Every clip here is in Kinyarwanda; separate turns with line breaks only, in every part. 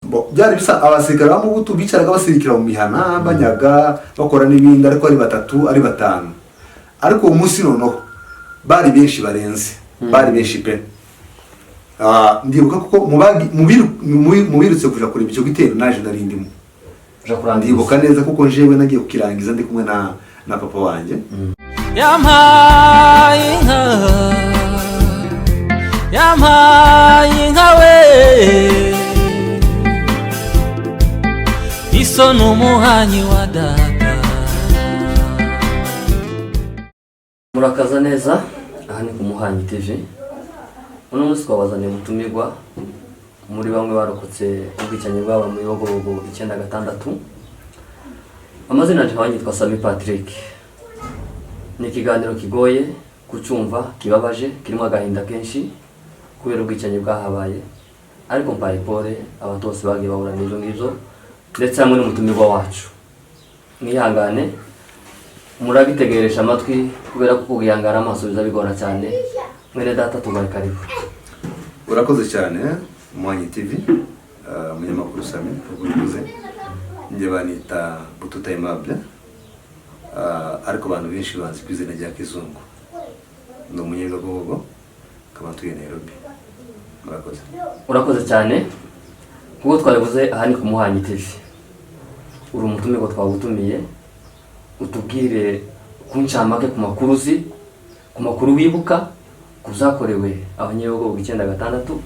byari bisa abasirikare mu butu bicaraga basirikira mu mihana banyaga bakora n'ibindi ariko ari batatu ari batanu ariko uwo munsi noneho bari benshi barenze bari benshi pe ndibuka kuko mubirutse kuja kureba icyo gitero naje narindimo ndibuka neza kuko njewe nagiye kukirangiza ndi kumwe na papa wanjye
yampaye inka we iso n'umuhanyi wa data.
Murakaza neza, aha ni ku Muhanyi TV. Uno munsi twabazaniye umutumirwa muri bamwe barokotse ubwicanyi bw'aba mu Bibogobogo 96. Amazina yaje yitwa Sami Patrick. Ni ikiganiro kigoye kucyumva, kibabaje, kirimo agahinda kenshi kubera ubwicanyi bwahabaye, ariko mpaye pole abantu bose bagiye bahura n'ibyo ngibyo, ndetse hamwe n'umutumirwa wacu. Mwihangane murabitegeresha amatwi kubera ko kugihangara amaso biza bigora cyane. Mwene data tubaye karibu.
Urakoze cyane Muhanyi TV, umunyamakuru Sami ubuvuze. Nje banita Bututa Aimable, ariko abantu benshi banzi ku izina rya Kizungu. Ni umunyabibogobogo kaba tuye Nairobi.
Urakoze cyane. Kuko twaribuze aha ni ku Muhanyi TV. Uri umutumirwa twagutumiye, utubwire kuncamake ku makuru uzi, ku makuru wibuka kuzakorewe abanyebibogobogo 96,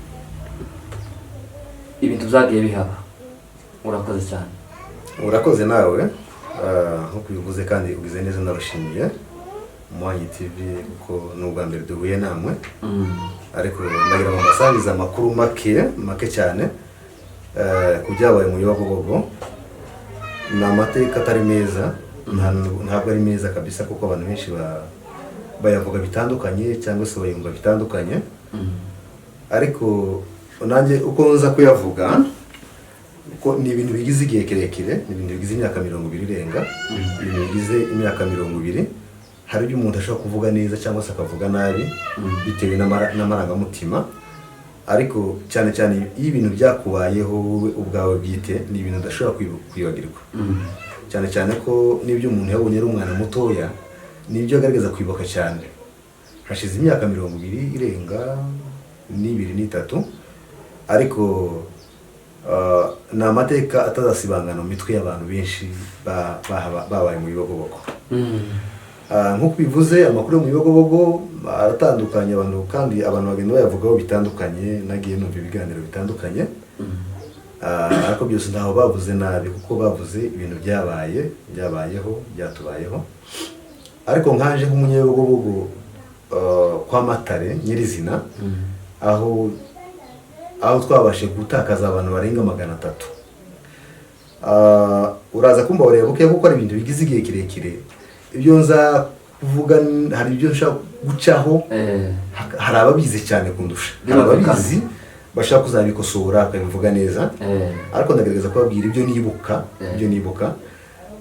ibintu byagiye bihaba. Urakoze cyane.
Urakoze nawe, nkuko bivuze kandi ugize neza ndabashimiye. Muhanyi TV kuko n'ubwa mbere duhuye namwe, ariko ndagira ngo mbasangize amakuru make cyane kujyabaye mu Bibogobogo. Ni amateka atari meza, ntabwo ari meza kabisa kuko abantu benshi bayavuga bitandukanye cyangwa se bayumva bitandukanye, ariko nanjye uko nza kuyavuga uko ni ibintu bigize igihe kirekire, ni ibintu bigize imyaka 20 irenga, ibintu bigize imyaka 20. Hari ibyo umuntu ashobora kuvuga neza cyangwa se akavuga nabi bitewe n'amarangamutima, ariko cyane cyane iyo ibintu byakubayeho ubwawe bwite ni ibintu udashobora kwibagirwa. Cyane cyane ko n'ibyo umuntu yabonye ari umwana mutoya nibyo agaragaza kwibuka cyane. Hashize imyaka 20 irenga n'3, ariko na amateka atazasibangana mu mitwe y'abantu benshi babaye mu Bibogobogo. Nkuko bivuze amakuru mu Bibogobogo aratandukanye abantu, kandi abantu bagenda bayavugaho bitandukanye, nagiye numva ibiganiro bitandukanye. Ariko byose ntaho bavuze nabi kuko bavuze ibintu byabayeho byatubayeho. Ariko nkaje nk'umunyebibogobogo kwa Matare nyirizina, aho twabashe gutakaza abantu barenga 300. Uraza kumva bareba kuko ari ibintu bigize igihe kirekire. Ibyo nza kuvuga hari ibyo nshaka gucaho, hari ababizi cyane kundusha, ababizi bashaka kuzabikosora akabivuga neza, ariko ndagerageza kubabwira ibyo nibuka.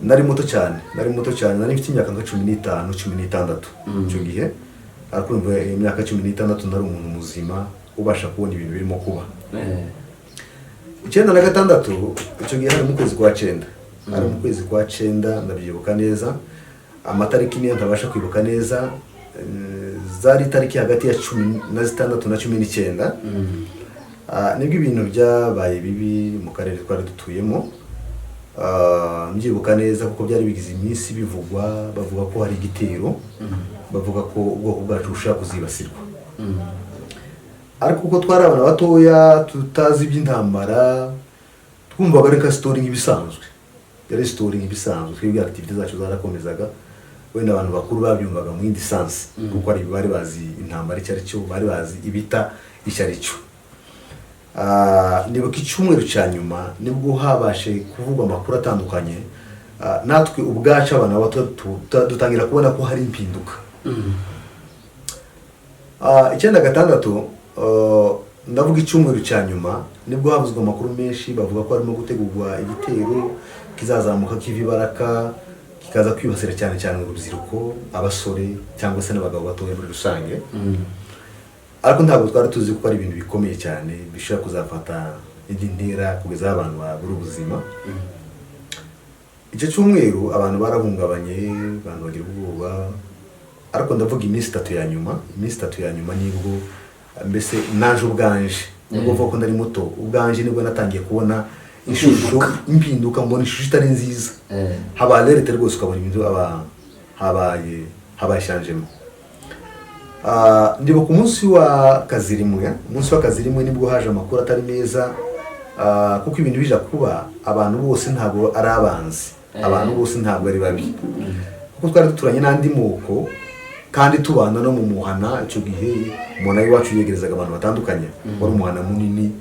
Nari muto cyane, nari mfite imyaka 15 16 icyo gihe, ariko imyaka 16 nari umuntu muzima ubasha kubona ibintu birimo kuba. 96 icyo gihe hari mu kwezi kwa 9, ndabyibuka neza. Amatariki niyo ntabasha kwibuka neza, zari tariki hagati ya 16 na 19. Nibwo ibintu byabaye bibi mu karere twari dutuyemo. Mbyibuka neza kuko byari bigize iminsi bavuga ko hari igitero, bavuga ko ubwoko bwacu bushaka kuzibasirwa. Ariko kuko twari abana batoya tutazi iby'intambara, twumvaga ari ka story nk'ibisanzwe. Yari story nk'ibisanzwe, twebwe activity zacu zarakomezaga. Wenda abantu bakuru babyumvaga mu yindi sense kuko ari bari bazi intambara icyari cyo, bari bazi ibita icyari cyo. Nibuka icyumweru cya nyuma nibwo habashe kuvugwa amakuru atandukanye, natwe ubwacu abana bato dutangira kubona ko hari impinduka. 96 ndavuga icyumweru cya nyuma nibwo havuzwe amakuru menshi, bavuga ko harimo gutegurwa igitero kizazamuka kiva Baraka, kikaza kwibasira cyane cyane urubyiruko, abasore cyangwa se n'abagabo batoye muri rusange. Ariko ntabwo twari tuzi ko ari ibintu bikomeye cyane bishobora kuzafata indi ntera kugeza aho abantu babura ubuzima. Icyo cyumweru abantu barahungabanye, abantu bagira ubwoba, ariko ndavuga iminsi itatu ya nyuma nibwo mbese naje ubwanje nubwo vuga ko ndari muto, ubwanje nibwo natangiye kubona ishusho impinduka, mbona ishusho itari nziza. Habaye lerete rwose ukabona ibintu habaye shanjemo. Ndibuka umunsi wa kazirimwe nibwo haje amakuru atari meza, kuko ibintu bija kuba abantu bose ntabwo ari abanzi, abantu bose ntabwo ari babi, kuko twari duturanye n'andi moko kandi tubana no mu muhana. Icyo gihe umuntu iwacu yegerezaga abantu batandukanye, wari umuhana munini,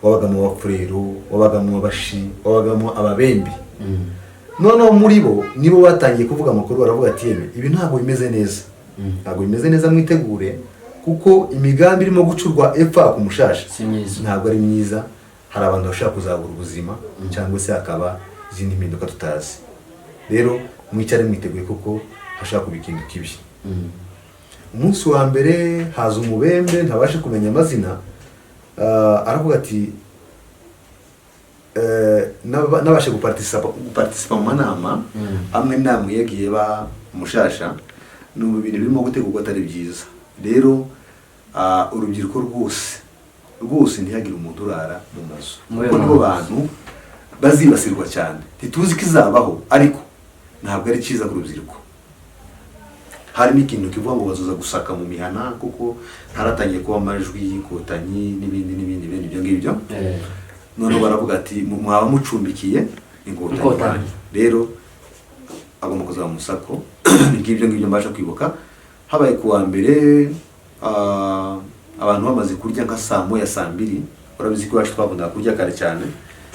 wabagamo abafurero, wabagamo abashi, wabagamo ababembe. Noneho muri bo nibo batangiye kuvuga amakuru, baravuga ati ibi ntabwo bimeze neza, ntabwo bimeze neza, mwitegure kuko imigambi irimo gucurwa epfa ku mushasha ntabwo ari myiza. Hari abantu bashaka kuzabura ubuzima cyangwa se hakaba izindi mpinduka tutazi. Rero mwicare mwiteguye kuko hashaka kuba ikintu kibi. Umunsi wa mbere haza umubembe ntabashe kumenya amazina, aravuga ati nabashe guparticipa mu manama amwe namwe yagiye ba mushasha, n'ubu ibintu birimo gutegurwa atari byiza. Rero urubyiruko rwose ntihagire umuntu urara mu mazu, kuko nibo bantu bazibasirwa cyane. Ntituzi ko izabaho, ariko ntabwo ari cyiza ku rubyiruko. Harimo ikintu kivuga ngo bazoza gusaka mu mihana, kuko haratangiye kuba amajwi y'inkotanyi n'ibindi bene ibyo ngibyo. None baravuga ati mwaba mucumbikiye inkotanyi. Rero agomba kuzaba mu musako. Ngibyo mbasha kwibuka. Habaye kuwa mbere abantu bamaze kurya nka saa moya saa mbiri. Urabizi ko iwacu twakundaga kurya kare cyane,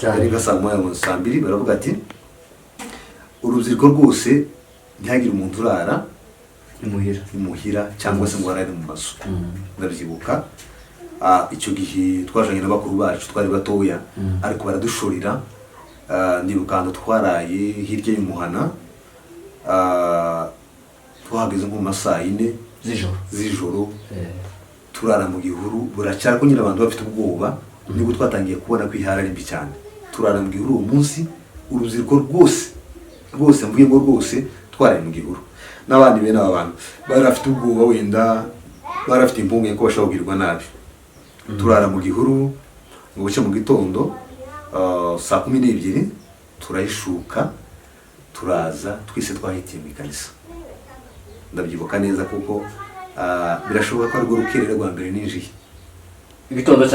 ari nka saa moya saa mbiri. Baravuga ati urubyiruko rwose ntihagire umuntu urara imuhira cyangwa se ngo arare mu mazu. Ndabyibuka icyo gihe twajanye n'abakuru bacu, twari batoya ariko baradushorera. Ndibuka ahantu twaraye hirya y'umuhana, twahageze nko mu masaa 4 z'ijoro, turara mu gihuru. Buracyari ko nyine abantu bafite ubwoba, nibwo twatangiye kubona ko ihara ari mbi cyane. Turara mu gihuru uwo munsi, urubyiruko rwose mvuye ngo rwose twaraye mu gihuru. N'abandi bene aba bantu bari bafite ubwoba, wenda bari bafite impungenge ko bashobora kugirwa nabi. Turara mu gihuru ngo buce mu gitondo saa 12 turayishuka, turaza twise twahitiye mu ikanisa. Ndabyibuka neza kuko birashoboka ko ariko rukerera rwa mbere ninjiye
igitondo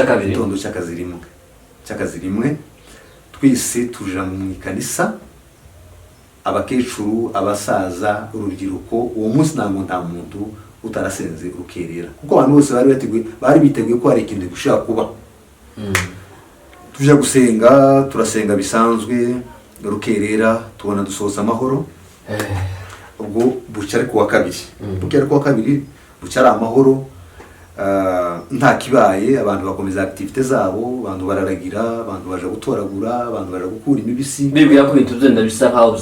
cy'akazirimwe twise tuja mu ikanisa, abakecuru, abasaza, urubyiruko. Uwo munsi nta muntu utarasenze rukerera, kuko abantu bose bari biteguye ko hari ikintu gushaka kuba. Tujya gusenga, turasenga bisanzwe, rukerera, tubona dusoza amahoro. Ubwo bucyari kuwa kabiri, bucyari amahoro, nta kibaye. Abantu bakomeza activite zabo, abantu bararagira, abantu baje gutoragura, abantu baje gukura imibisi.
Bibwira ko ibintu byenda bisa nkaho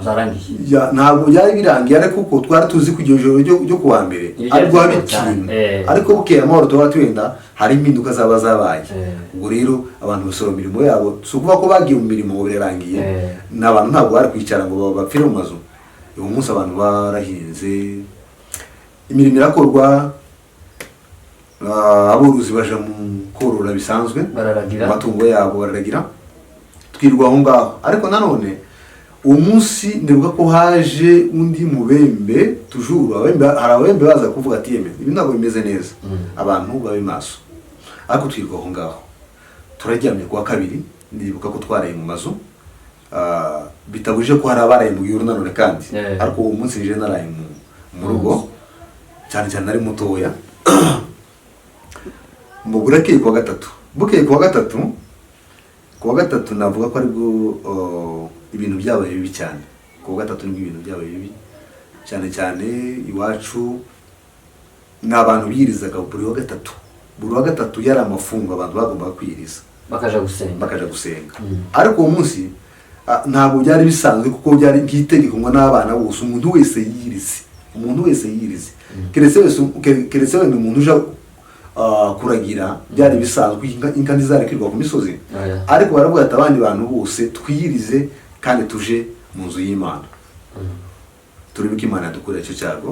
byarangiye.
Ntabwo byari birangiye, ariko kuko twari tuzi ko iryo joro ryo kuwa mbere ariko habikintu, ariko bukeye amahoro tuba twenda hari impinduka zaba zabaye. Ubwo rero abantu basora imirimo yabo, si ukuvuga ko bagiye mu mirimo ngo birarangiye. N'abantu ntabwo bari kwicara ngo bapfire mu mazu. Uwo munsi abantu barahinze, imirimo irakorwa, aborozi baje mu korora bisanzwe, amatungo yabo bararagira, twirwa aho ngaho. Ariko nanone uwo munsi ndibuka ko haje undi mubembe, hari ababembe baza kuvuga ati ibi ntabwo bimeze neza, abantu babe maso. Ariko twirwa aho ngaho, turaryamye kuwa kabiri. Ndibuka ko twaraye mu mazu, bitabuje ko hari abaraye mu gihuru nanone kandi, ariko uwo munsi nije naraye mu rugo, cyane cyane nari mutoya. Burakeye kuwa gatatu navuga ko aribwo ibintu byabaye bibi cyane. Kuwa gatatu nibwo ibintu byabaye bibi cyane iwacu. N'abantu biyirizaga buri wa gatatu yari amafungo, abantu bagombaga kwiyiriza
bakaja
gusenga. Ariko uwo munsi ntabwo byari bisanzwe, kuko byari bwitegeko ngo n'abana bose umuntu wese yirize, keretse wese umuntu uja kuragira byari bisanzwe inka ntizarekwirwa ku misozi ariko baravuga ati abandi bantu bose twiyirize kandi tuje mu nzu y'Imana turebe ko Imana yadukorera icyo cyago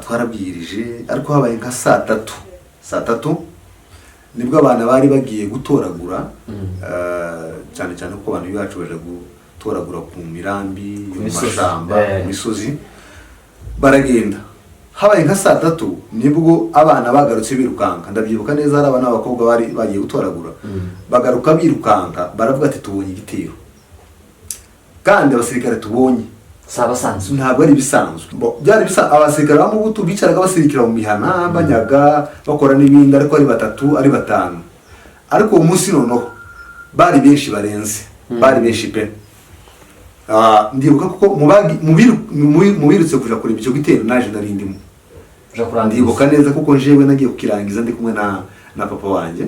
twarabwirije ariko habaye nka saa tatu nibwo abantu bari bagiye gutoragura cyane cyane ko abantu bacu baje gutoragura ku mirambi mu mashamba mu misozi baragenda habaye nka saa tatu nibwo abana bagarutse birukanka ndabyibuka neza hari abana b'abakobwa bari bagiye gutoragura bagaruka birukanka baravuga ati tubonye igitero kandi abasirikare tubonye
sabasanzwe
ntabwo ari bisanzwe byari abasirikare b'amubutu bicaraga basirikira mu mihana banyaga bakora n'ibindi ariko ari batatu ari batanu ariko uwo munsi noneho bari benshi barenze bari benshi pe ndibuka kuko mu birutse kuja kureba icyo gitero naje narindimo ndibuka neza kuko jewe nagiye kukirangiza ndi kumwe na papa wanje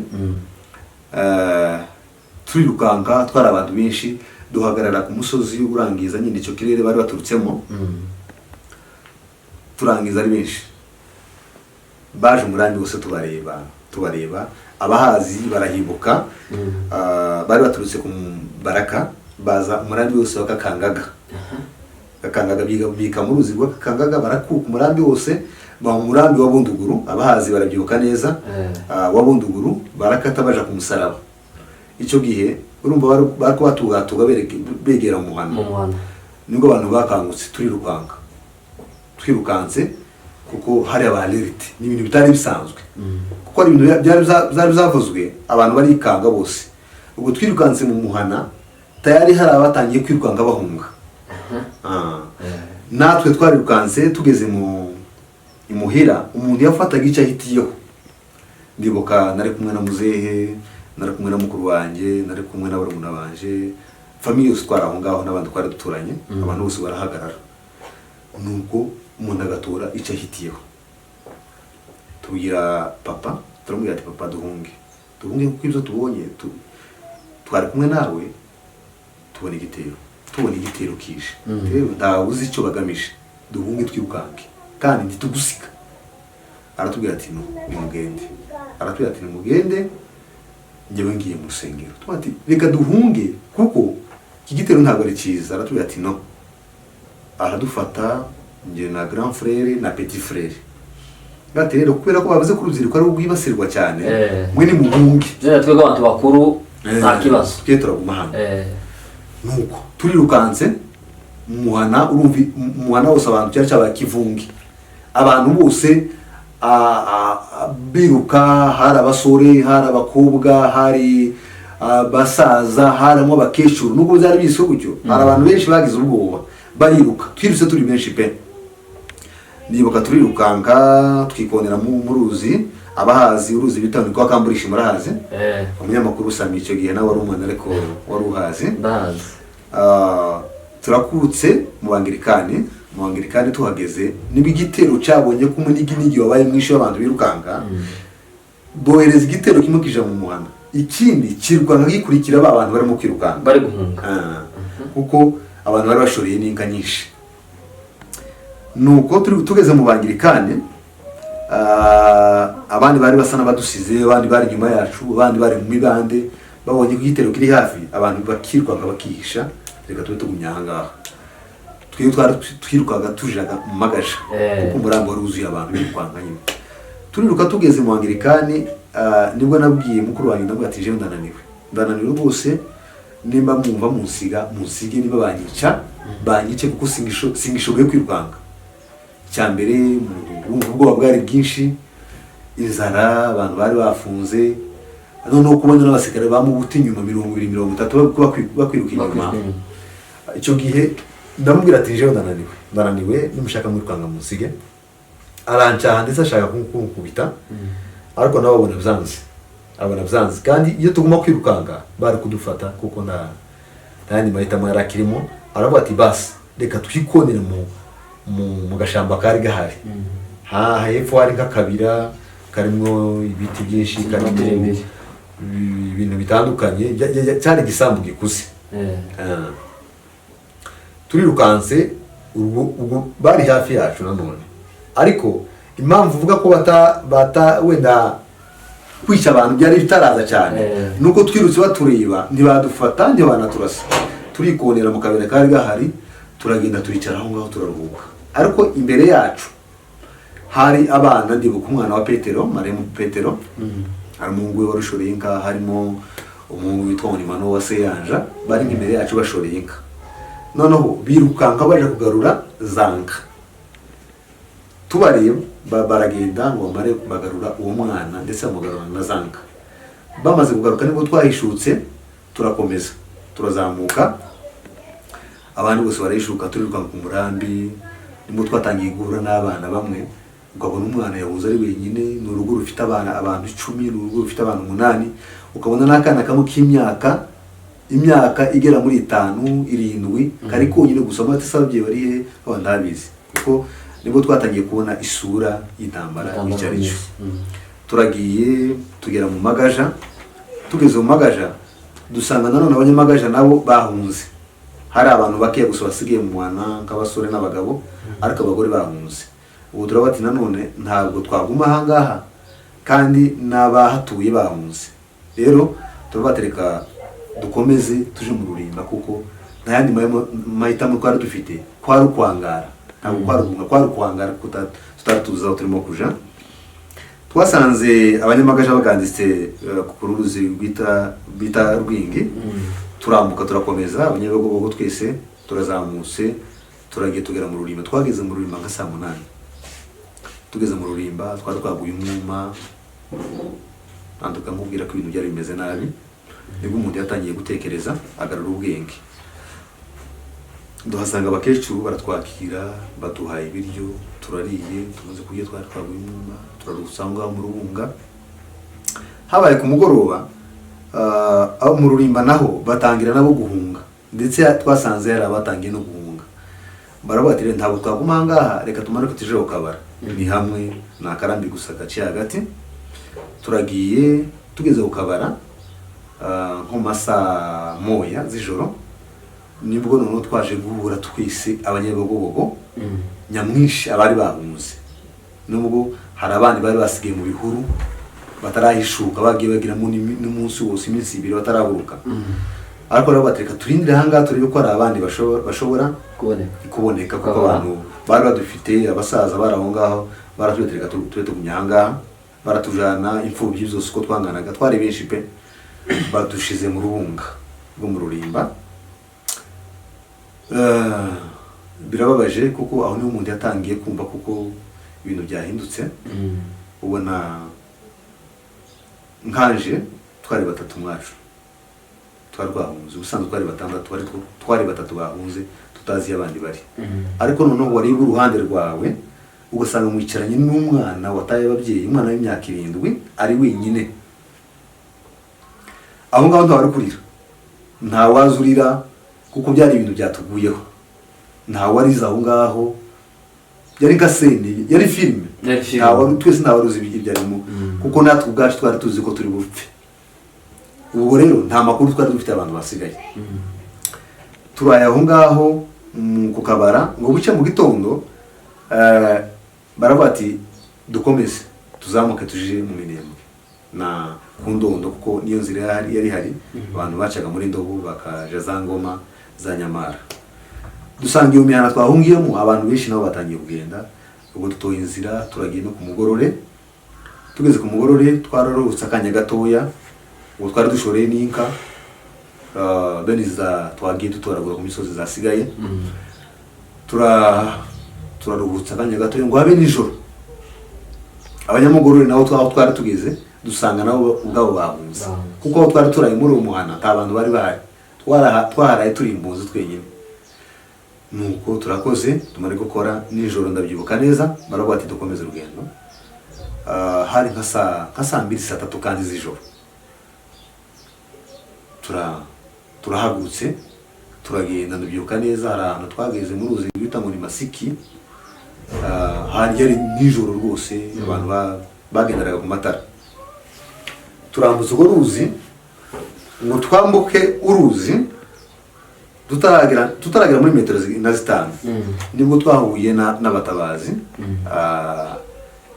turirukanka twari abantu benshi duhagarara ku musozi urangiza nyine icyo kirere bari baturutsemo turangiza ari benshi baje umurambi wose tubareba abahazi barahibuka bari baturutse ku Baraka baza umurambi wose wakakangaga bika mu ruzi rw'akakangaga barakuka umurambi wose ba umurambi wa Bunduguru abahazi barabyibuka neza wa Bunduguru barakata baja ku musaraba icyo gihe urumva bariko batugatuga begera mu muhanda nibwo abantu bakangutse twirukanse kuko hari abalerite ni ibintu bitari bisanzwe kuko ari ibintu byari zavuzwe abantu barikanga bose ubwo twirukanse mu muhana tayari hari abatangiye kwirukanga bahunga natwe twarirukanse tugeze mu imuhira umuntu yafataga icyo ahitiyeho ndibuka nari kumwe na muzehe nari kumwe na mukuru wanjye nari kumwe na barumuna banje famille yose twari aho ngaho n'abandi twari duturanye abantu bose barahagarara nuko umuntu agatora icyo ahitiyeho tubwira papa turamubwira ati papa duhunge kuko ibyo tubonye twari kumwe nawe tubona igitero kije rero ntawe uzi icyo bagamije duhunge twirukanke kandi ntitugusika aratubwira ati no nimugende aratubwira ati nimugende njyewe ngiye mu rusengero twati reka duhunge kuko iki gitero ntabwo ari cyiza aratubwira ati no aradufata njye na grand frère na petit frère gati rero kubera ko bavuze ko urubyiruko ari rwibasirwa cyane mwe ni muhunge
twebwe abantu bakuru nta kibazo
twe turaguma hano nuko turirukanse muhana urumvi muhana wose abantu cyari cyabakivungi abantu bose biruka hari abasore hari abakobwa hari basaza harimo abakecuru nubwo byari bise gutyo hari abantu benshi bagize ubwoba bariruka twirutse turi benshi pe nibuka turirukanka twikonera mu ruzi abahazi uruzi bitanu kwa Kamburisha murahazi umunyamakuru usami icyo gihe nawe wari umwana ariko wari uhazi turakutse mu Bangirikani tuhageze niba igitero cyabonye ko umunigi wabaye mwinshi w'abantu birukanga bohereza igitero kimwe kija mu muhanda ikindi kirwanga gikurikira ba bantu barimo kwirukanga
bari guhunga
kuko abantu bari bashoreye n'inka nyinshi nuko tugeze mu Bangirikani abandi bari basa n'abadusize abandi bari nyuma yacu abandi bari mu mibande babonye ko igitero kiri hafi abantu bakirwanga bakihisha reka tube tugumya ahangaha twirukaga tujaga mu magaja kuko umurambo wari wuzuye abantu birukanka nyine turiruka tugeze mu Bangirikani nibwo nabwiye mukuru wanjye nabwo ati jewe ndananiwe rwose nimba mwumva munsige niba banyice kuko singishoboye kwirukanka cyambere urumva ubwoba bwari bwinshi inzara abantu bari bafunze noneho kubona n'abasirikare bamubuta inyuma 20-30 bakwiruka inyuma icyo gihe ndamubwira ati jewe ndananiwe nimushaka mwirukanga munsige arancaha ndetse ashaka kumukubita ariko nawe abona byanze kandi iyo tuguma kwirukanga bari kudufata kuko nta mahitamo yari akirimo aravuga ati basi reka twikonere mu gashamba kari gahari hepfo hari nk'akabira karimo ibiti byinshi karimo ibintu bitandukanye cyari igisambu gikuze turirukanse ubwo bari hafi yacu nanone ariko impamvu uvuga ko bata wenda kwica abantu byari bitaraza cyane nuko twirutse batureba ntibadufata ntibanaturasa turikonera mu kabere kari gahari turagenda turicara aho ngaho turaruhuka ariko imbere yacu hari abana ndibuka umwana wa Petero Maremu Petero hari umuhungu we warushoreye inka harimo umuhungu witwa Onimano wa Seyanja bari imbere yacu bashoreye inka noneho birukanka baje kugarura zanka tubareba baragenda ngo bamare bagarura uwo mwana ndetse bamugarura na zanka bamaze kugaruka nibwo twahishutse turakomeza turazamuka abandi bose barayishuka turiruka ku murambi nibwo twatangiye guhura n'abana bamwe ukabona umwana yabuze ari wenyine ni urugo rufite abantu 10 ni urugo rufite abantu 8 ukabona n'akana kamwe imyaka igera muri 5 7 kari konyine gusoma atasabye bari he abandabizi kuko nibwo twatangiye kubona isura y'intambara y'icarico turagiye tugera mu magaja tugeze mu magaja dusanga nanone abanyamagaja nabo bahunze hari abantu bakiye gusa basigiye mu mwana nk'abasore n'abagabo ariko abagore bahunze ubu turabati nanone ntabwo twaguma ahangaha kandi n'abahatuye bahunze rero turabatereka dukomeze tuje mu rurimba kuko nta yandi mahitamo twari dufite kwari ukwangara ntabwo kwari ukwangara tutatuza aho turimo kuja twasanze abanyamagaja baganditse ku ruzi bita Rwingi turambuka turakomeza abanyabigogo twese turazamutse turagiye tugera mu rurimba twageze mu rurimba nka saa 8 tugeze mu rurimba twaguye umwuma anduka nkubwira ko ibintu byari bimeze nabi nibwo umuntu yatangiye gutekereza agarura ubwenge duhasanga abakecuru baratwakira baduhaye ibiryo turariye tumaze kurya twaguye umwuma turarusanga mu rubunga habaye ku mugoroba mu rurimba naho batangira nabo guhunga ndetse twasanze yari abatangiye no guhunga barabatire ntabwo twaguma ngaha reka tumare kutije ukabara ni hamwe nakarambi gusa gace hagati turagiye tugeze ukabara nko masa moya z'ijoro nibwo none twaje guhura twise abanyabigogo nyamwinshi abari bahunze nubwo hari abandi bari basigaye mu bihuru batarahishuka bagiye bagiramo n'umunsi wose iminsi 2 bataraburuka ariko rero batereka turindire hanga turebe ko ari abandi bashobora kuboneka kuko abantu bari badufite abasaza baraho ngaho baratwetereka tugumya hanga baratujana imfubyi zose ko twanganaga twari benshi pe badushize mu rubunga rwo mu rurimba birababaje kuko aho niho umuntu yatangiye kumva kuko ibintu byahindutse ubona nkanje twari 3 mwacu twarwahunze ubusanzwe twari 6 ariko twari 3 bahunze tutazi abandi bari ariko noneho wari uruhande rwawe ugasanga mwicaranye n'umwana wataye ababyeyi umwana w'imyaka 7 ari wenyine aho ngaho ntawari kurira nta wazurira kuko byari ibintu byatuguyeho nta wariza aho ngaho yari gaseni yari filime twese nta waruzi ibyarimo kuko natwe ubwacu twari tuzi ko turi bupfe ubu rero nta makuru twari dufite abantu basigaye turaye aho ngaho ku kabara ngo bucye mu gitondo barabati dukomeze tuzamuke tuje mu minemo na kundondo kuko niyo nzira yari hari abantu bacaga muri ndobo bakaja za ngoma za Nyamara dusanga iyo mihana twahungiyemo abantu benshi nabo batangiye kugenda ubwo dutoye inzira turagiye no ku mugorore tugeze ku mugorore twararutse akanya gatoya ubwo twari dushoreye n'inka beniza twagiye dutoragura ku misozi zasigaye turaruhutse akanya gatoya ngo habe nijoro abanyamugorore nabo twari tugeze dusanga nabo ubwabo bahunze kuko aho twari turaye muri uwo muhana nta bantu bari bahari twaharaye turi impunzi twenyine nuko turakoze tumare gukora nijoro ndabyibuka neza baravuga ati dukomeze urugendo hari nka saa 2-3 kandi z'ijoro turahagurutse turagenda ndabyibuka neza hari ahantu twageze mu ruzi bita muri Masiki hari yari nijoro rwose abantu bagenderaga ku matara turambutse urwo ruzi ngo twambuke uruzi tutaragera muri metero na 5 nibwo twahuye n'abatabazi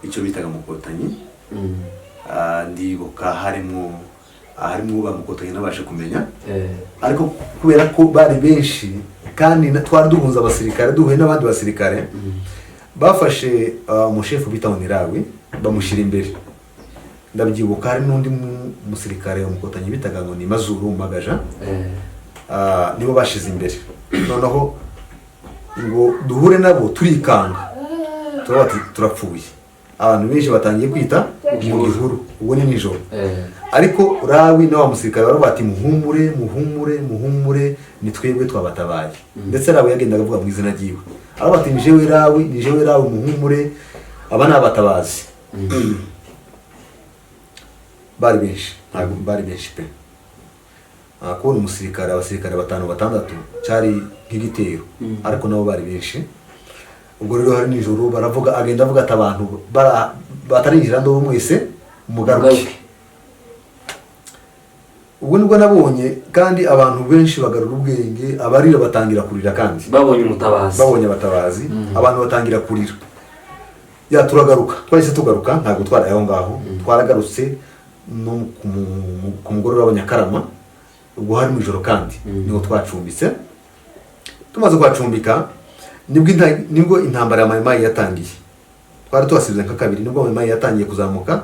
icyo bitaga Mukotanyi. Ndibuka harimo ba Mukotanyi nabashe kumenya, ariko kubera ko bari benshi kandi twari duhunze abasirikare, duhuye n'abandi basirikare, bafashe umushefu bita Onirawi bamushyira imbere. Ndabyibuka hari n'undi musirikare wa Mukotanyi bitaga ngo ni Mazuru Magaja, nibo bashize imbere. Noneho ngo duhure nabo turikanga, turapfuye. Abantu benshi batangiye kwita mu gihuru, ubwo ni nijoro. Ariko Rawi na wa musirikare bari bati muhumure ni twebwe twabatabaye. Ndetse Rawi yagendaga avuga mu izina ryiwe, abo bati ni jewe Rawi muhumure, aba ni abatabazi. Bari benshi pe. Kubona abasirikare 5-6 cyari nk'igitero, ariko nabo bari benshi. Ubwo rero hari nijoro baravuga, agenda avuga ati abantu batarinjira ndo mwese umugaruke. Ubwo nibwo nabonye kandi abantu benshi bagarura ubwenge, abarira batangira kurira kandi babonye abatabazi. Abantu batangira kurira. Turagaruka, twahise tugaruka, ntabwo twaraye aho ngaho. Twaragarutse no ku mugoroba w'Abanyakarama, ubwo hari mu ijoro kandi niho twacumbitse. Tumaze kwacumbika nibwo intambara ya Mai Mai yatangiye. Twari twasize nka kabiri, nibwo Mai Mai yatangiye kuzamuka,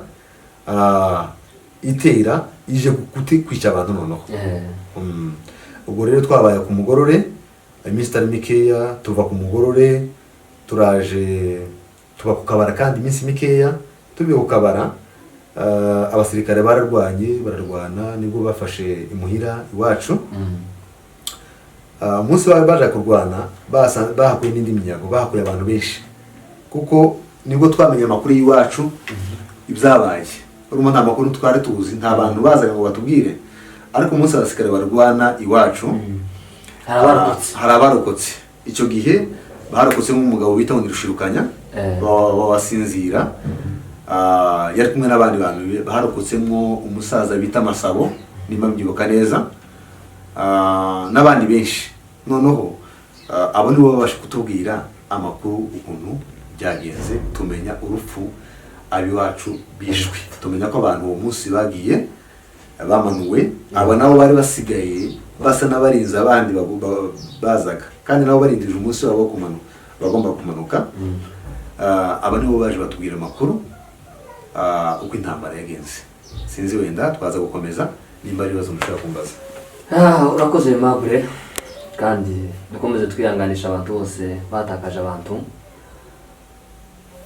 itera ije kwica abantu noneho. Ubwo rero twabaye ku mugorore iminsi itari mikeya, tuva ku mugorore turaje tuba ku kabara kandi iminsi mikeya. Tubiye ku kabara, abasirikare bararwana, nibwo bafashe imuhira iwacu. Umunsi baje kurwana bahakuye n'indi minyago, bahakuye abantu benshi, kuko nibwo twamenye amakuru y'iwacu ibyabaye. Urumva nta makuru twari tuzi, nta bantu bazaga ngo batubwire. Ariko umunsi abasirikare barwana iwacu, hari abarokotse. Icyo gihe barokotse nk'umugabo bita Rushirukanya wasinzira, yari kumwe n'abandi bantu. Harokotsemo umusaza bita Masabo, nimba mbyibuka neza, n'abandi benshi. Noneho abo nibo babasha kutubwira amakuru ukuntu byagenze, tumenya urupfu abiwacu bishwe, tumenya ko abantu uwo munsi bagiye bamanuwe. Abo nabo bari basigaye basa n'abarinze abandi bazaga, kandi nabo barindije umunsi wabo bagomba kumanuka. Aba nibo baje batubwira amakuru uko intambara yagenze. Sinzi wenda twaza gukomeza nimba ari ibibazo mushaka kumbaza.
Urakoze Aimable, kandi dukomeze twihanganisha abantu bose batakaje abantu.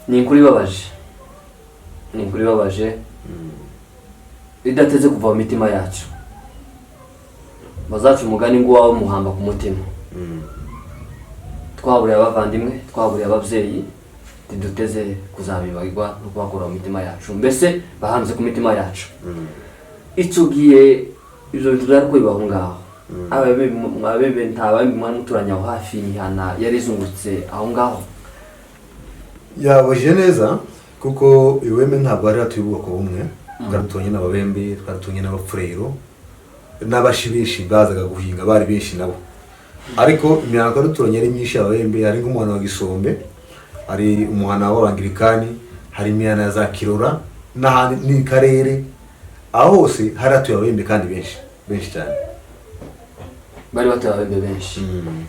Ni inkuru ibabaje, idateze kuva mu mitima yacu. Bazaca umugani ngo wawe muhamba ku mutima. Twaburiye abavandimwe, twaburiye ababyeyi, tiduteze kuzabibagirwa no kubakura mu mitima yacu, mbese bahanze ku mitima yacu. Icyo gihe ibyo bintu byari kwibaho ngaho. Ababebe ntabaye muturanya aho hafi y'imihana yarizungutse aho ngaho.
Yaboje neza, kuko iweme ntabwo ari atuye ubwoko bumwe. Twaratunye n'Ababembe, twaratunye n'Abapfurero, n'Abashibishi bazaga guhinga, bari benshi nabo. Ariko imihana twaraturanye ari myinshi. Ababembe hari nk'umuhana wa Gisombe, hari umuhana w'Abangirikani, hari imihana ya za Kirora n'ahandi n'Ikarere. Aho hose hari atuye Ababembe kandi benshi cyane.
Bari batuye Ababembe benshi.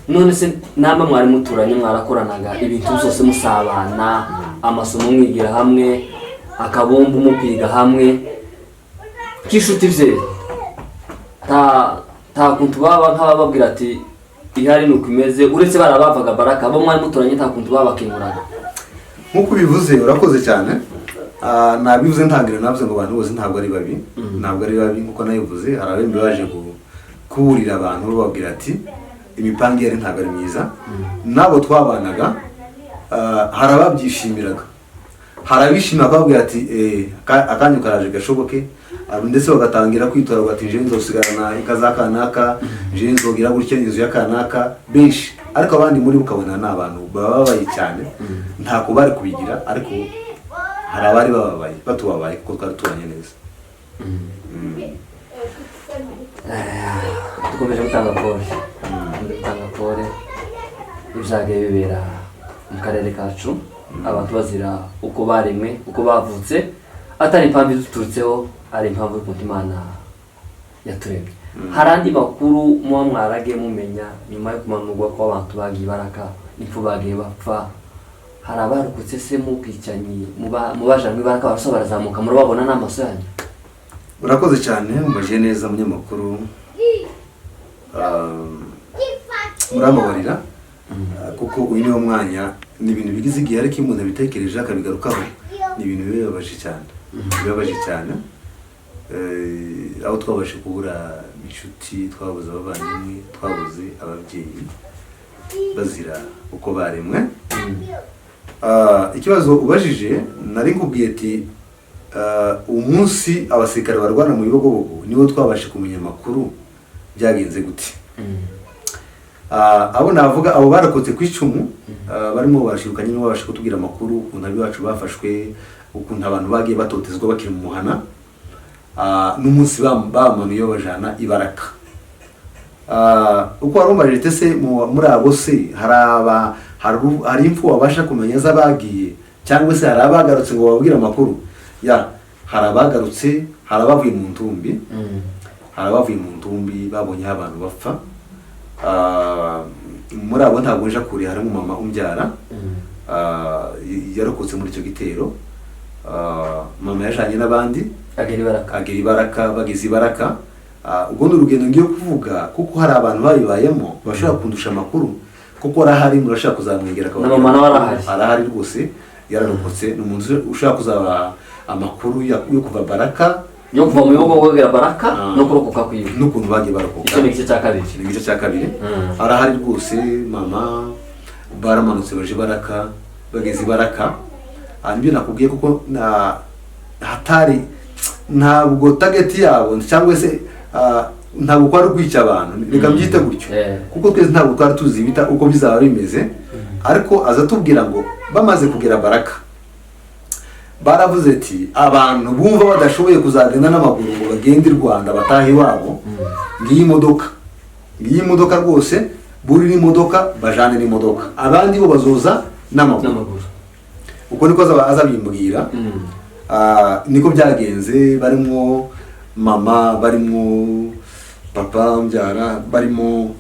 None se namwe mwari muturanye, mwarakoranaga ibintu byose musabana, amasomo mwigira hamwe, akabomba umupiga hamwe, kishuti vye ta kuntu baba nk'abababwira ati ihari nuko imeze, uretse barabavaga baraka, abo mwari muturanye ta kuntu baba bakinguraga.
Nkuko bivuze, urakoze cyane. Nabivuze ntangire navuze ngo abantu bose ntabwo ari babi, nkuko nayivuze. Hari Ababembe baje kuburira abantu bababwira ati imipango yari ntabwo ari myiza. Nabo twabanaga, hari ababyishimiraga, hari abishimira babwira ati akanyu karaje gashoboke, ndetse bagatangira kwitora bati je nzosigarana ikaza kanaka, je nzogira gutya inzu ya kanaka benshi. Ariko abandi muri ukabona n'abantu bababaye cyane, ntako bari kubigira. Ariko hari abari bababaye, batubabaye kuko twari tubanye neza.
Dukomeje gutanga pole ibyagiye bibera mu karere kacu, abantu bazira uko baremwe uko bavutse atari impamvu iduturutseho ari impamvu y'ukuntu Imana yaturemye. Hari andi makuru muba mwaragiye mumenya nyuma yo kumanurwa kw'abantu bagiye baraka impfu bagiye bapfa? Hari abarokotse se mu bwicanyi mu bajanwe baraka barasa barazamuka murababona n'amaso yanyu?
Urakoze cyane, mbaje neza munyamakuru. Muramubarira kuko uyu niwo mwanya, ni ibintu bigize igihe ariko umuntu abitekereje akabigarukaho, ni ibintu bibabaje cyane, bibabaje cyane. Aho twabashe kubura inshuti, twabuze abavandimwe, twabuze ababyeyi bazira uko baremwe. Ikibazo ubajije nari nkubwiye ati umunsi abasirikare barwana mu Bibogobogo niwo twabashe kumenya amakuru byagenze gute. Abo navuga abo barakotse ku icumu, barimo barashirukanye nibo babashe kutubwira amakuru ukuntu abiwacu bafashwe, ukuntu abantu bagiye batotezwa bakiri mu muhana, n'umunsi bamanuye bajana ibaraka. Uko warumbaje se muri abo se hari impfu wabasha kumenya z'abagiye cyangwa se hari abagarutse ngo babwire amakuru? Hari abagarutse, hari abavuye mu ntumbi, hari abavuye mu ntumbi babonye abantu bapfa. Muri abo ntabwo nja kure, harimo mama umbyara yarokotse muri icyo gitero. Mama yajanye n'abandi agera ibaraka, bageze ibaraka. Ubwo ni urugendo ngiye kuvuga kuko hari abantu babibayemo bashobora kundusha amakuru, kuko arahari murashaka kuzamwegera
na mama nawe
arahari rwose, yararokotse. Ni umuntu ushaka kuzaba amakuru yo kuva baraka,
yo kuva mu Bibogobogo kugera baraka no kurokoka kwiwe
n'ukuntu bagiye barakoka.
Icyo ni igice cya kabiri.
Ni igice cya kabiri. Arahari rwose, mama baramanutse baje baraka, bageze ibaraka. Nibyo nakubwiye kuko hatari ntabwo target yabo cyangwa se ntabwo kwari kwica abantu, reka mbyite gutyo, kuko twese ntabwo twari tuzi bita uko bizaba bimeze. Ariko aza tubwira ngo bamaze kugera baraka baravuze ati abantu bumva badashoboye kuzagenda n'amaguru ngo bagende i Rwanda batahe iwabo, ngiyi imodoka rwose, buri n'imodoka bajane n'imodoka, abandi bo bazoza n'amaguru. Uko niko aza bimbwira. Niko byagenze, barimo mama, barimo papa mbyara, barimo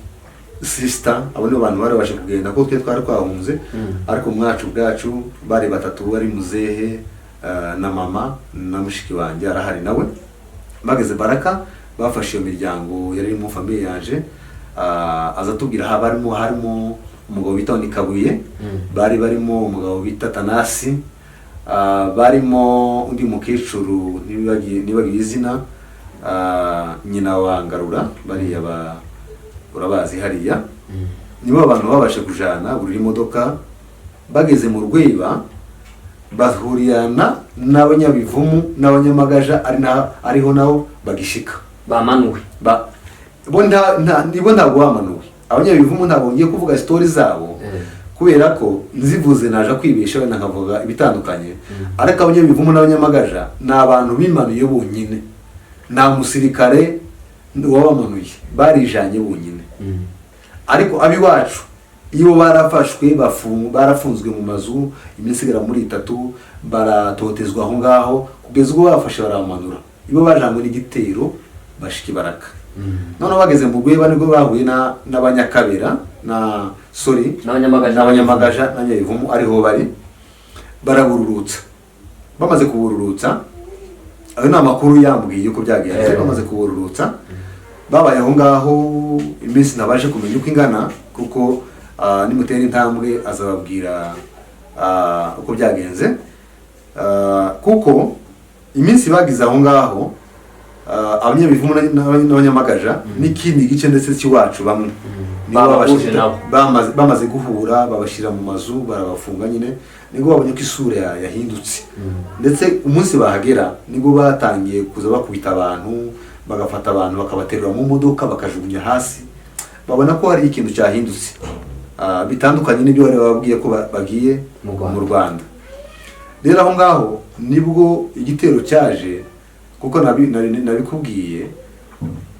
sister. Abo ni abantu barabashe kugenda kuko twari twahunze, ariko mwacu bwacu bari batatu, bari muzehe na mama na mushiki wanjye arahari nawe. Bageze baraka bafashe iyo miryango yari mu famille yanje. Aza tubwira harimo umugabo bita Nikabuye, barimo umugabo bita Tanasi, barimo undi mukecuru nibagiye izina, nyina wa Ngarura, bariya urabazi hariya. Nibo abantu babashe kujana buri imodoka. Bageze mu Rweba bahuriyana n'abanyabivumu n'abanyamagaja, ariho nabo bagishika
bamanuwe.
Nibo ntabwo bamanuwe. Abanyabivumu ntabwo ngiye kuvuga story zabo kubera ko nzivuze naje kwibesha wenda nkavuga ibitandukanye. Ariko abanyabivumu n'abanyamagaja ni abantu bimanuye bonyine, nta musirikare wabamanuye, barijanye bonyine. Ariko abiwacu iyo barafashwe barafunzwe mu mazu iminsi igera muri 3, baratotezwa aho ngaho kugeza ubwo bafashe baramanura. Ibo bajangwe n'igitero bashiki baraka. None bageze mu Rweba nibwo bahuye n'abanyakabera n'abanyamagaja n'abanyabivumu, ariho bari barabururutsa. Bamaze kubururutsa, ayo ni amakuru yambwiye uko byagenze. Bamaze kubururutsa babaye aho ngaho iminsi nabaje kumenya uko ingana, kuko nimutera intambwe azababwira uko byagenze. Kuko iminsi bagize aho ngaho abanyabivumu n'abanyamagaja n'ikindi gice ndetse cy'iwacu bamwe bamaze guhura, babashira mu mazu, barabafunga nyine. Nibwo babonye ko isura yahindutse, ndetse umunsi bahagera nibwo batangiye kuza bakubita abantu, bagafata abantu bakabaterura mu modoka bakajugunya hasi. Babona ko hari ikintu cyahindutse bitandukanye n'ibyo bari bababwiye ko bagiye mu Rwanda. Rero aho ngaho nibwo igitero cyaje, kuko nabikubwiye.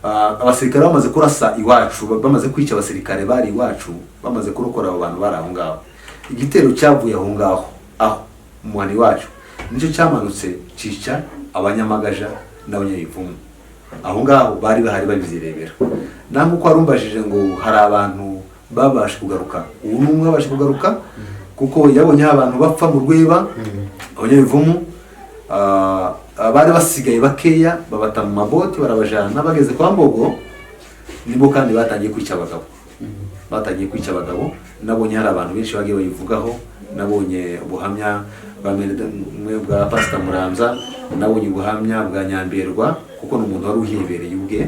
Abasirikare bamaze kurasa iwacu, bamaze kwica abasirikare bari iwacu, bamaze kurokora abo bantu bari aho ngaho. Igitero cyavuye aho ngaho
aho umuhani wacu nicyo cyamanutse cica abanyamagaja n'abanyayivumu aho ngaho bari bahari babizirebera namwe uko warumbajije ngo hari abantu babasha kugaruka ubu n'umwe babasha kugaruka kuko yabonye abantu bapfa mu rweba abanyayivumu bari basigaye bakeya babata mu maboti barabajana bageze kwa Mbogo nibo kandi batangiye kwica abagabo nabonye hari abantu benshi bagiye bayivugaho nabonye ubuhamya bwa Pastor Muramza nabonye ubuhamya bwa Nyamberwa kuko n'umuntu wari uhibereye ubwe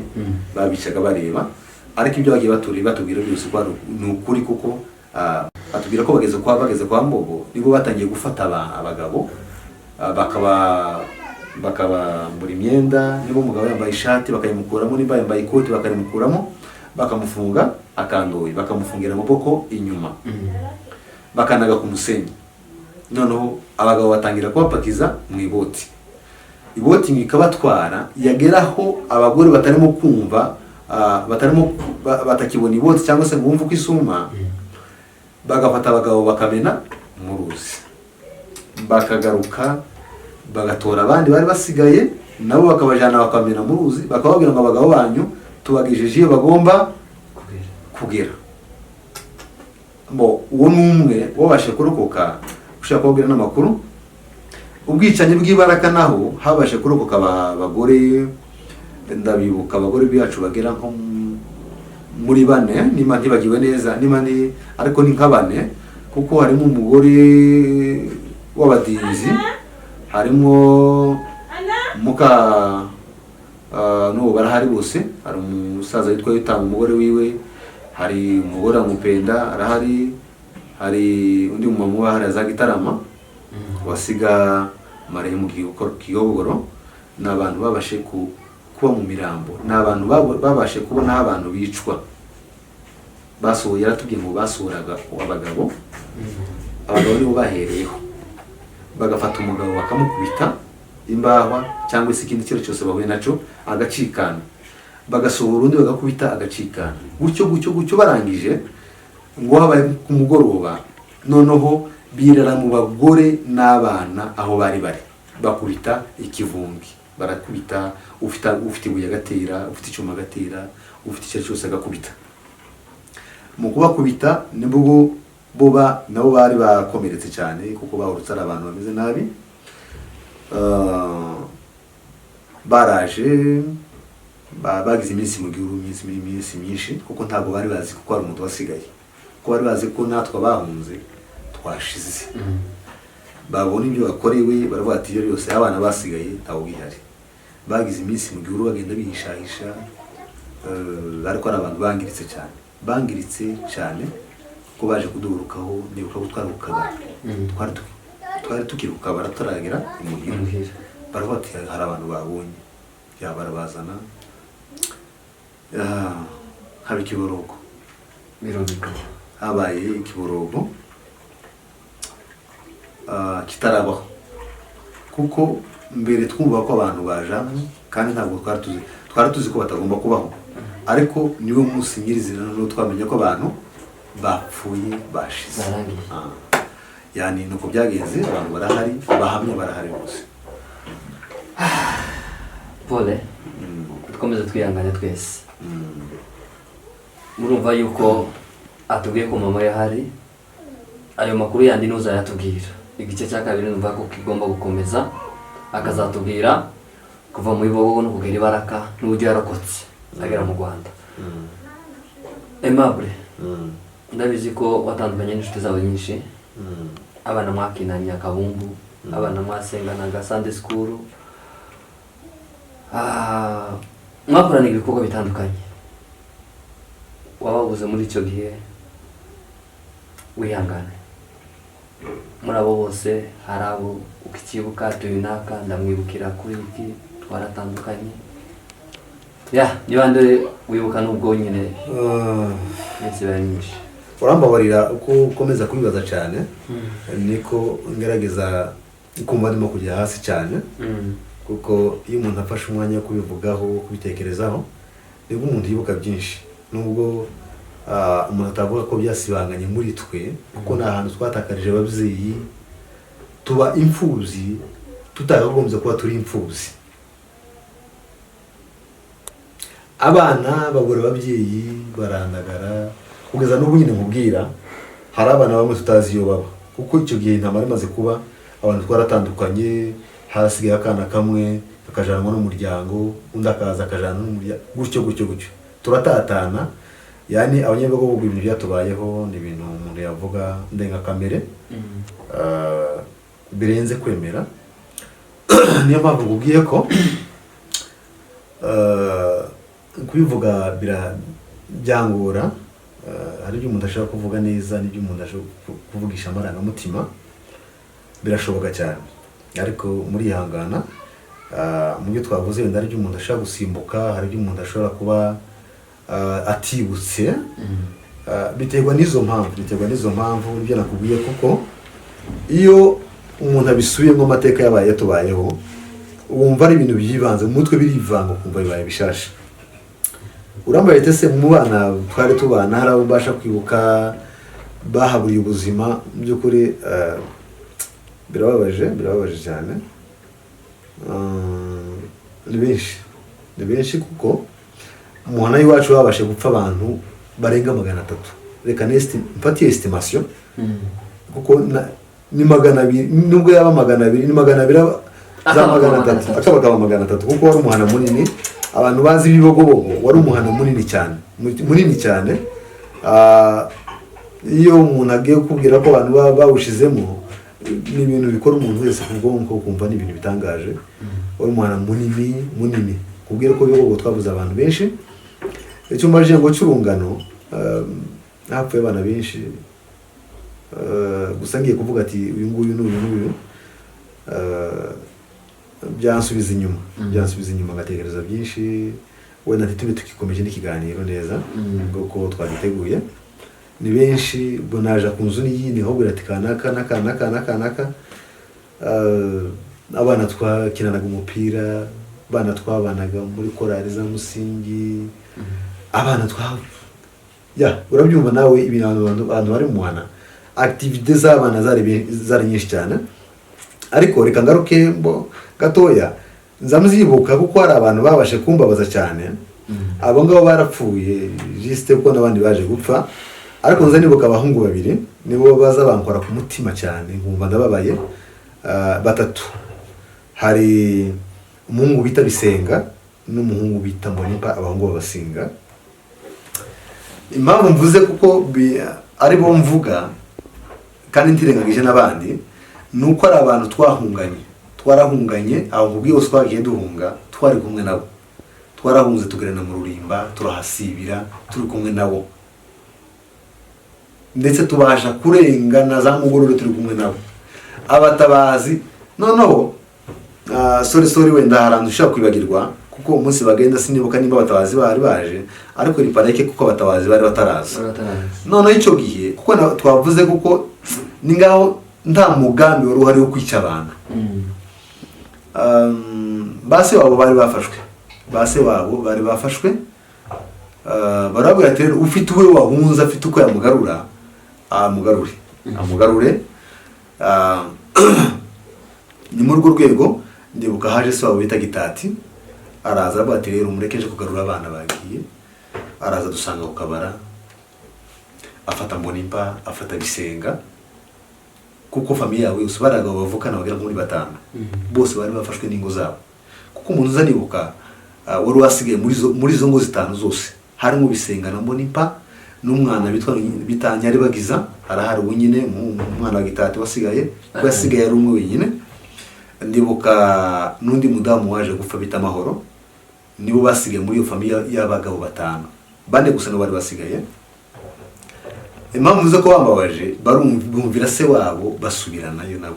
babicaga bareba ariko ibyo bagiye batubwira byose ko ni ukuri kuko atubwira ko bageze kwa Mbogo nibo batangiye gufata abagabo bakabambura imyenda niba umugabo yambaye ishati bakayimukuramo niba yambaye ikoti bakarimukuramo bakamufunga akandoye bakamufungira amaboko inyuma bakanaga ku musenyi noneho abagabo batangira kubapakiza mu iboti ikabatwara yageraho abagore batarimo kumva batakibona iboti cyangwa se bumva uko isuma bagafata abagabo bakamena mu ruzi bakagaruka bagatora abandi bari basigaye nabo bakabajana bakamena mu ruzi bakababwira ngo abagabo banyu tubagejeje iyo bagomba kugera uwo n'umwe wabashe kurokoka ushaka kubabwira n'amakuru ubwicanyi bw'ibaraka naho habashe kurokoka abagore ndabibuka abagore bacu bagera nko muri 4 nima ntibagiwe neza ariko ni nka 4 kuko harimo umugore w'abadinzi harimo muka n'ubu barahari bose hari umusaza witwa Yutanga umugore wiwe hari umugore amupenda arahari hari undi mumama wahari za Gitarama wasiga Mariya mu Kiyogoro n'abantu babashe kuba mu mirambo n'abantu babashe kubona abantu bicwa basohoye yaratubwiye ngo basuraga abagabo nibo bahereyeho bagafata umugabo bakamukubita imbahwa cyangwa se ikindi kintu cyose bahuye naco agacikana bagasohora undi bagakubita agacikana gutyo barangije ngo habaye ku mugoroba noneho birara mu bagore n'abana aho bari bakubita ikivumbi barakubita ufite ibuye agatera ufite icyuma agatera ufite icyo cyose agakubita mu kubakubita nibwo nabo bari bakomeretse cyane kuko bahurutse ari abantu bameze nabi baraje bagize iminsi mu gihugu iminsi myinshi kuko ntabwo bari bazi kuko hari umuntu wasigaye kuko bari bazi ko natwe bahunze twashize babona ibyo bakorewe baravuga ati iyo yose abana basigaye ntawo bihari bagize iminsi mu gihugu bagenda bihishahisha ariko ari abantu bangiritse cyane ko baje kuduhurukaho nibuka ko twari tukiri ku kabara turagera imuhira baravuga ati hari abantu babonye barabazana haba ikiborogo habaye ikiborogo kitarabaho kuko mbere twumva ko abantu bajamwe kandi ntabwo twari tuzi ko batagomba kubaho ariko niwe munsi nyirizina no twamenye ko abantu bapfuye bashize yani nuko byagenze abantu barahari abahamya barahari bose
Pole dukomeze twihangane twese murumva yuko atubwiye ko mama yahari ayo makuru yandi ntuzayatubwira igice cya kabiri numva ko kigomba gukomeza akazatubwira kuva mu Bibogo no kugera Ibaraka n'uburyo yarokotse agera mu Rwanda Aimable ndabizi ko watandukanye n'inshuti zawe nyinshi abana mwakinanye akabumbu abana mwasenganaga Sunday school mwakorana ibikorwa bitandukanye wababuze muri icyo gihe wihangane muri abo bose hari abo ukikibuka tuyunaka ndamwibukira kuri iki twaratandukanye nibande wibuka n'ubwo nyine minsi bari nyinshi
urambabarira uko ukomeza kubibaza cyane niko ngerageza kumva ndimo kujya hasi cyane kuko iyo umuntu afashe umwanya wo kubivugaho kubitekerezaho nibwo umuntu yibuka byinshi nubwo umuntu atavuga ko byasibanganye muri twe kuko nta hantu twatakarije ababyeyi tuba imfuzi tutakagombye kuba turi imfuzi. Abana babura ababyeyi barandagara kugeza n'ubu nyine nkubwira hari abana bamwe tutazi iyo baba, kuko icyo gihe intambara imaze kuba abantu twaratandukanye, hasigaye akana kamwe akajanwa n'umuryango, undi akaza akajana n'umuryango, gutyo turatatana. Yani abanyabugogo ibintu byatubayeho ni ibintu umuntu yavuga ndengakamere birenze kwemera. Niyo mpamvu ngubwiye ko kubivuga byangora, hari ibyo umuntu ashaka kuvuga neza n'ibyo umuntu ashaka kuvugisha amarangamutima, birashoboka cyane, ariko muri ihangana mu byo twavuze wenda hari ibyo umuntu ashaka gusimbuka, hari ibyo umuntu ashobora kuba atibutse, biterwa n'izo mpamvu nibyo nakubwiye, kuko iyo umuntu abisubiyemo amateka yabaye yatubayeho wumva ari ibintu byibanze mu mutwe, birivanga ukumva bibaye bishasha. Urambaye tese mu bana twari tubana hari abo mbasha kwibuka bahaburiye ubuzima, mu by'ukuri birababaje cyane. Ni benshi kuko umuhana w'iwacu babashe gupfa abantu barenga 300. Reka mfatiye estimation kuko ni 200, nubwo yaba 200 ni 200 za 300 akabagaba 300, kuko wari umuhana munini. Abantu bazi ibibogobogo wari umuhana munini cyane. Iyo umuntu agiye kubwira ko abantu bawushizemo, ni ibintu bikora umuntu wese ku bwonko kumva ni ibintu bitangaje. Wari umuhana munini kubwira ko ibibogobogo twabuze abantu benshi. Icyo mbaje ngo cyurungano hapfuye abana benshi, gusa ngiye kuvuga ati uyu nguyu n'uyu byansubiza inyuma ngatekereza byinshi, wenda ntitube tukikomeje n'ikiganiro neza kuko twagiteguye. Ni benshi bonaje ku nzu n'iyindi ahubwo ati kanaka abana twakinanaga umupira, abana twabanaga muri korali za Musingi, abana urabyumva nawe ibintu abantu bari mu mwana, activite z'abana zari nyinshi cyane. Ariko reka ngaruke gatoya nzamzibuka kuko hari abantu babashe kumbabaza cyane. Abo ngabo barapfuye juste kuko nabandi baje gupfa, ariko nzanibuka abahungu 2 nibo baza bankora ku mutima cyane, nkumva ndababaye. 3 hari umuhungu bita Bisenga n'umuhungu bita Mbonimpa, abahungu babasinga. Impamvu mvuze kuko ari bo mvuga kandi ntirengagije n'abandi, nuko ari abantu twarahunganye aho kubwiye bose twagiye duhunga, twari kumwe nabo, twarahunze tugerana mu Rurimba, turahasibira turi kumwe nabo, ndetse tubasha kurengana za Mugorore turi kumwe nabo. Abatabazi noneho sorry wenda harantu ushaka kwibagirwa kuko umunsi bagenda sinibuka nimba abatabazi bari baje, ariko ripareke kuko abatabazi bari bataraza. Noneho icyo gihe kuko twavuze kuko ni ngaho nta mugambi wari uhari wo kwica abantu. Base wabo bari bafashwe, barabwira ati ufite uwe wahunza, afite uko yamugarura amugarure. Ni muri urwo rwego ndibuka haje se wabo bita Gitati, araza aravuga ati rero umurekeje kugarura abana bagiye. Araza dusanga ku kabara, afata Mbonimpa, afata Bisenga, kuko famiye yawe usubaraga bavukana bagera muri 5 bose bari bafashwe n'ingo zabo. Kuko umuntu uzanibuka wari wasigaye muri zo ngo 5 zose harimo Bisenga na Mbonimpa n'umwana bita Nyaribagiza, arahari wenyine umwana wa Gitati wasigaye, ko yasigaye ari umwe wenyine. Ndibuka n'undi mudamu waje gupfa bita Mahoro, nibo basigaye muri iyo famiye y'abagabo 5, 4 gusa no bari basigaye. Impamvu zo ko bambabaje barumvira se wabo basubiranayo nawe,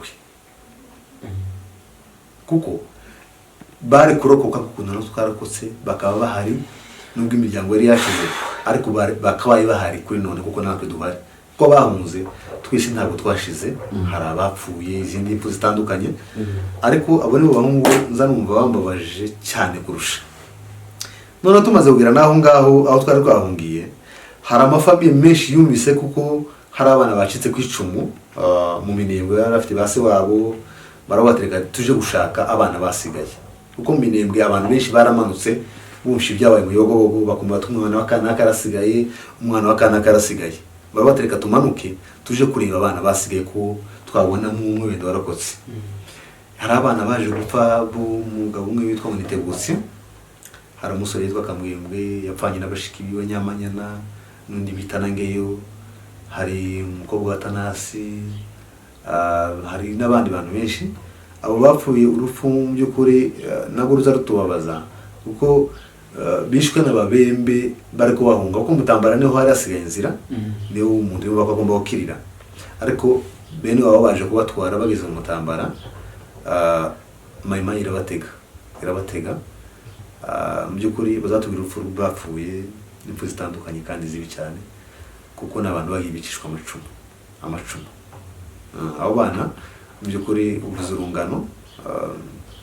kuko bari kurokoka kuko nano twarakotse bakaba bahari, nubwo imiryango yari yashize ariko bakabaye bahari kuri none kuko natwe duhari. Ko bahunze twese ntabwo twashize, hari abapfuye izindi impfu zitandukanye, ariko abo nibo bahungu nzanumva bambabaje cyane kurusha. None tumaze kugira naho ngaho aho twari twahungiye, hari amafamiye menshi yumvise kuko hari abana bacitse ku icumu mu Minembwe bari bafite base wabo barabatereka tuje gushaka abana basigaye kuko mu Minembwe abantu benshi baramanutse bumva ibyabaye mu Yogobogo bakumva ati umwana wa kanaka arasigaye umwana wa kanaka arasigaye barabatereka tumanuke tuje kureba abana basigaye ko twabona n'umwe wenda warokotse hari abana baje gupfa b'umugabo umwe witwa Munitebutsi hari umusore witwa Kamwembwe yapfanye n'abashiki biwe Nyamanyana n'undi bitana Ngeyo hari umukobwa wa Tanasi hari n'abandi bantu benshi abo bapfuye urupfu mu by'ukuri nabwo ruza rutubabaza kuko bishwe n'ababembe bari kubahunga kuko Mutambara niho hari hasigaye inzira niho umuntu yumva ko agomba gukirira ariko bene wabo baje kubatwara bageze mu Mutambara Mayimayi irabatega mu by'ukuri bazatubwira urupfu bapfuye n'impfu zitandukanye kandi zibi cyane kuko n'abantu bagibicishwa amacumu abo bana mu by'ukuri ubuze urungano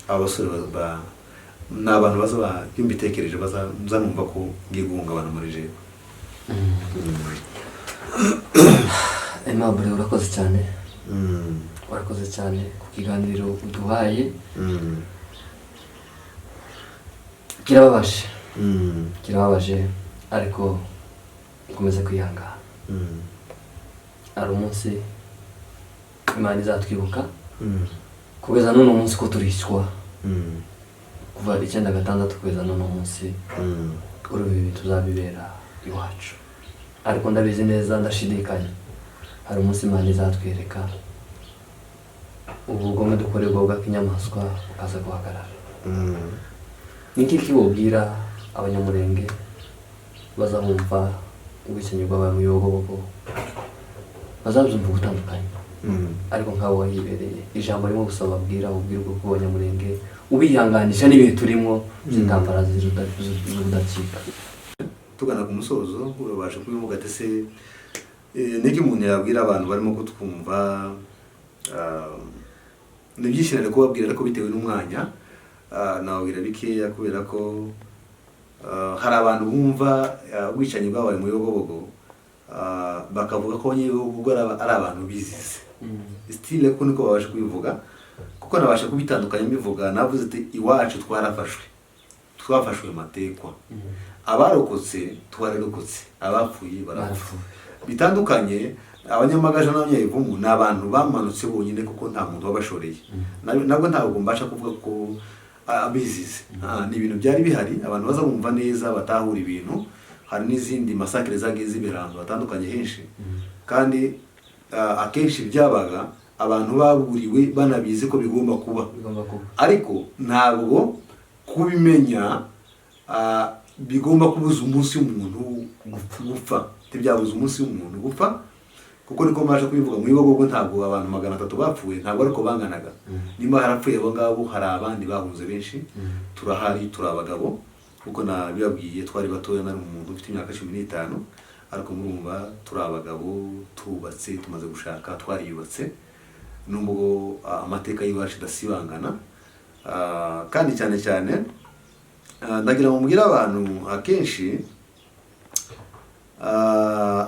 abasore ni abantu baza yumvitekereje baza numva ko ngiye guhungabana muri jewe.
Aimable urakoze cyane warakoze cyane ku kiganiro uduhaye kirababaje ariko ukomeze kwihangana ari umunsi Imana izatwibuka kugeza n'uno munsi ko turishywa kuva 1996 kugeza n'uno munsi uri ibi tuzabibera iwacu ariko ndabizi neza ndashidikanya hari umunsi Imana izatwereka ubugome dukorerwa bw'akinyamaswa bukaza guhagarara. Niki kibubwira abanyamurenge bazabumva ubwicanyi bw'abantu mu Yogobogo bazabyumva gutandukanye ariko nk'abo wahibereye ijambo rimwe gusaba babwira ubwirwa ku banyamurenge ubihanganisha n'ibihe turimo by'intambara z'ubudacika.
Tugana ku musozo urabasha kubivuga ati se niki umuntu yabwira abantu barimo kutwumva nibyishirane kubabwira ariko bitewe n'umwanya nababwira bikeya kubera ko hari abantu bumva ubwicanyi bwabaye mu Yogobogo bakavuga ko Yogobogo ari abantu bizize style ko niko babasha kubivuga kuko nabasha kubitandukanya mbivuga navuze ati iwacu twafashwe amatekwa abarokotse twararokotse abapfuye barapfuye bitandukanye abanyamagaje n'abanyayivumu ni abantu bamanutse bonyine kuko nta muntu wabashoreye nabwo ntabwo mbasha kuvuga ko abizize ni ibintu byari bihari abantu baza bumva neza batahura ibintu hari n'izindi masakire zagiye zibera ahantu batandukanye henshi kandi akenshi byabaga abantu baburiwe banabizi ko bigomba kuba ariko ntabwo kubimenya bigomba kubuza umunsi w'umuntu gupfa tibyabuza umunsi w'umuntu gupfa kuko niko maje kubivuga mu Yogobogo ntabwo abantu 300 bapfuye ntabwo ariko banganaga nimba harapfuye abo ngabo hari abandi bahunze benshi turahari turabagabo kuko nabibabwiye twari batoya nari umuntu ufite imyaka 15 ariko murumva turabagabo tubatse tumaze gushaka twariyubatse nubwo amateka y'iwacu dasibangana kandi cyane cyane ndagira ngo mubwire abantu akenshi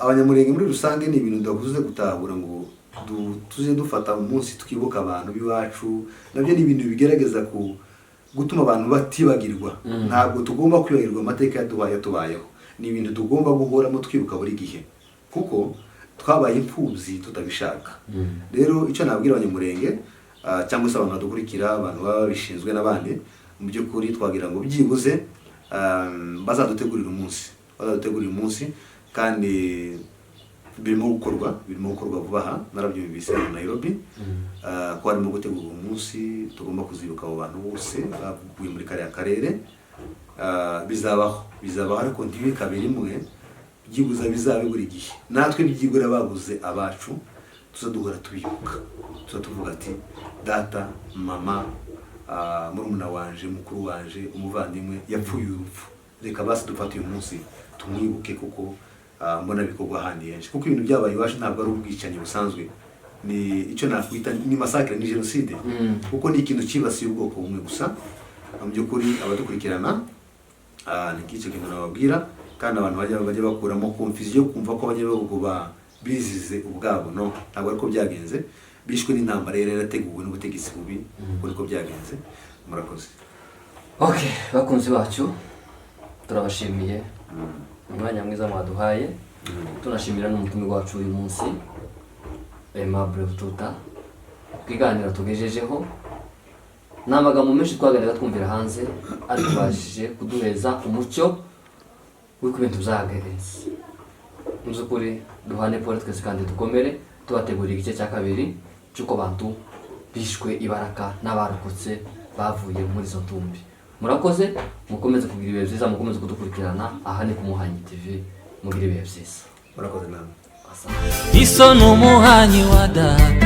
abanyamurenge muri rusange ni ibintu ndavuze gutahura ngo tuze dufata umunsi twibuka abantu biwacu nabyo ni ibintu bigerageza gutuma abantu batibagirwa ntabwo tugomba kwibagirwa amateka yatubayeho ni ibintu tugomba guhoramo twibuka buri gihe kuko twabaye impfubyi tutabishaka rero icyo nabwira abanyamurenge cyangwa se abantu badukurikira abantu baba bishinzwe n'abandi mu by'ukuri twagira ngo byibuze bazadutegurira umunsi kandi birimo gukorwa vuba aha narabyumvise mu Nairobi ko harimo gutegura umunsi tugomba kuzibuka abo bantu bose bavuye muri kariya karere bizabaho ariko ntibikabe rimwe byibuza bizabe buri gihe natwe byigura babuze abacu tuzaduhora tubibuka tuvuga ati data mama murumuna wanje mukuru wanje umuvandimwe yapfuye urupfu reka basi dufate uyu munsi tumwibuke kuko mbona bikorwa ahandi henshi kuko ibintu byabaye iwacu ntabwo ari ubwicanyi busanzwe ni icyo nakwita ni massacre ni genocide kuko ni ikintu kibasiye ubwoko bumwe gusa mu by'ukuri abadukurikirana ni iki kintu nababwira kandi abantu bajya bakuramo confusion yo kumva ko abanyabihugu
bizize ubwabo, no ntabwo ariko byagenze, bishwe n'intambara yari yarateguwe n'ubutegetsi bubi, uko niko byagenze. Murakoze.
Okay, bakunzi bacu turabashimiye umwanya mwiza mwaduhaye, tunashimira n'umutumirwa wacu uyu munsi Aimable Bututa, twiganira tugejejeho n'amagambo menshi twaganiraga twumvira hanze, ariko bashije kuduheza umucyo w'uko ibintu byagenze. Mu by'ukuri duhane pole twese kandi dukomere, tubategurira igice cya kabiri cy'uko abantu bishwe ibaraka n'abarokotse bavuye muri izo ntumbi. Murakoze, mukomeze kugira ibihe byiza, mukomeze kudukurikirana aha ni ku Muhanyi TV, mugira ibihe byiza.
Murakoze namwe.
Asante.
Iso n'umuhanyi wa data.